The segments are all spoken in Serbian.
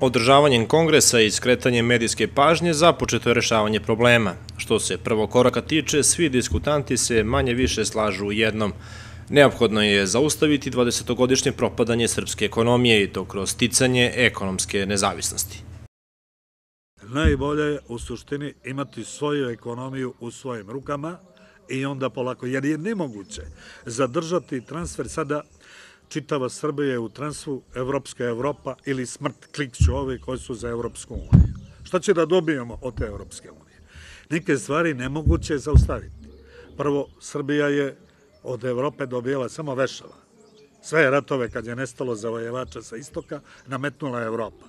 Održavanjem kongresa i skretanjem medijske pažnje započeto je rešavanje problema. Što se prvog koraka tiče, svi diskutanti se manje više slažu u jednom. Neophodno je zaustaviti 20-godišnje propadanje srpske ekonomije i to kroz sticanje ekonomske nezavisnosti. Najbolje je u suštini imati svoju ekonomiju u svojim rukama i onda polako, jer je nemoguće zadržati transfer sada. Čitava Srbija je u transferu Evropska Evropa ili smrt, klikću ove koji su za Evropsku uniju. Šta će da dobijemo od te Evropske unije? Neke stvari nemoguće je zaustaviti. Prvo, Srbija je od Evrope dobijala samo vešala. Sve ratove kad je nestalo zavojevača sa istoka, nametnula Evropa.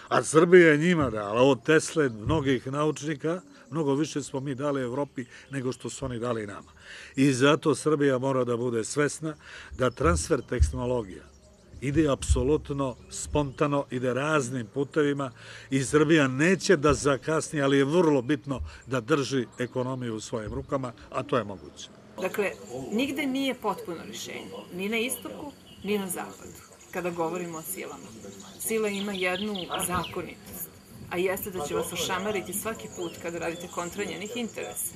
A Srbija je njima dala od Tesle, mnogih naučnika, mnogo više smo mi dali Evropi nego što su oni dali nama. I zato Srbija mora da bude svesna da transfer tehnologija ide apsolutno spontano, ide raznim putevima i Srbija neće da zakasni, ali je vrlo bitno da drži ekonomiju u svojim rukama, a to je moguće. Dakle, nigde nije potpuno rješenje, ni na istoku, ni na zapadu, kada govorimo o silama. Sila ima jednu zakonitost, a jeste da će vas ošamariti svaki put kada radite kontra njenih interesa.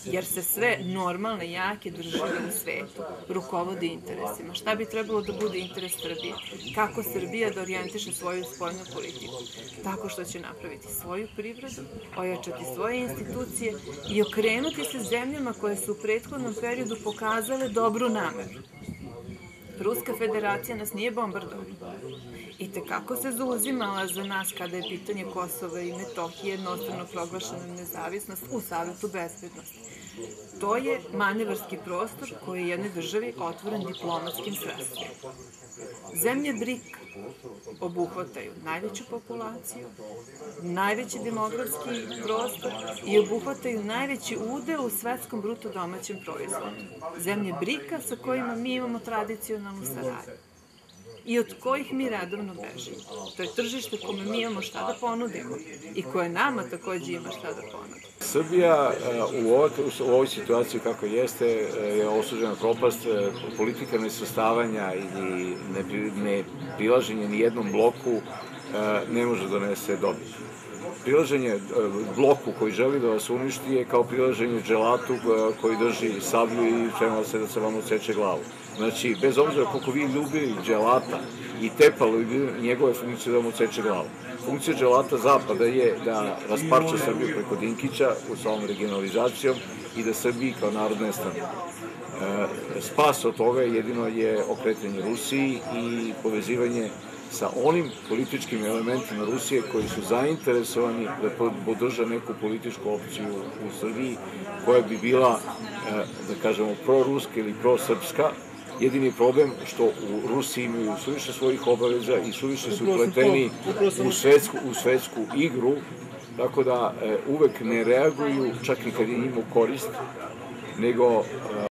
Jer se sve normalne, jake države u svetu rukovode interesima. Šta bi trebalo da bude interes Srbije? Kako Srbija da orijentiše svoju spoljnu politiku? Tako što će napraviti svoju privredu, ojačati svoje institucije i okrenuti se zemljama koje su u prethodnom periodu pokazale dobru nameru. Ruska federacija nas nije bombardovala. I tekako se zauzimala za nas kada je pitanje Kosova i Metohije jednostrano proglašena nezavisnost u Savetu bezbednosti. To je manevarski prostor koji je jednoj državi otvoren diplomatskim sredstvima. Zemlje BRIK obuhvataju najveću populaciju, najveći demografski prostor i obuhvataju najveći udeo u svetskom bruto domaćem proizvodu. Zemlje BRIK-a sa kojima mi imamo tradicionalnu saradnju i od kojih mi redovno bežimo. To je tržište kome mi imamo šta da ponudimo i koje nama takođe ima šta da ponudi. Srbija u ovoj situaciji kako jeste je osuđena propast, politika nesvrstavanja i ne prilaženje ni jednom bloku ne može donese dobit. Prilaženje bloku koji želi da vas uništi je kao prilaženje dželatu koji drži sablju i sprema se da se vam odseče glavu. Znači, bez obzira koliko vi ljubili dželata i tepalo njegove funkcije da vam odseče glavu. Funkcija dželata zapada je da rasparča Srbiju preko Dinkića s ovom regionalizacijom i da Srbiji kao narod nestane. Spas od toga jedino je okretanje Rusiji i povezivanje sa onim političkim elementima Rusije koji su zainteresovani da podrža neku političku opciju u Srbiji koja bi bila, da kažemo, proruska ili prosrpska. Jedini problem što u Rusiji imaju suviše svojih obaveza i suviše su upleteni u svetsku igru, tako da uvek ne reaguju, čak i kad je njima u korist, nego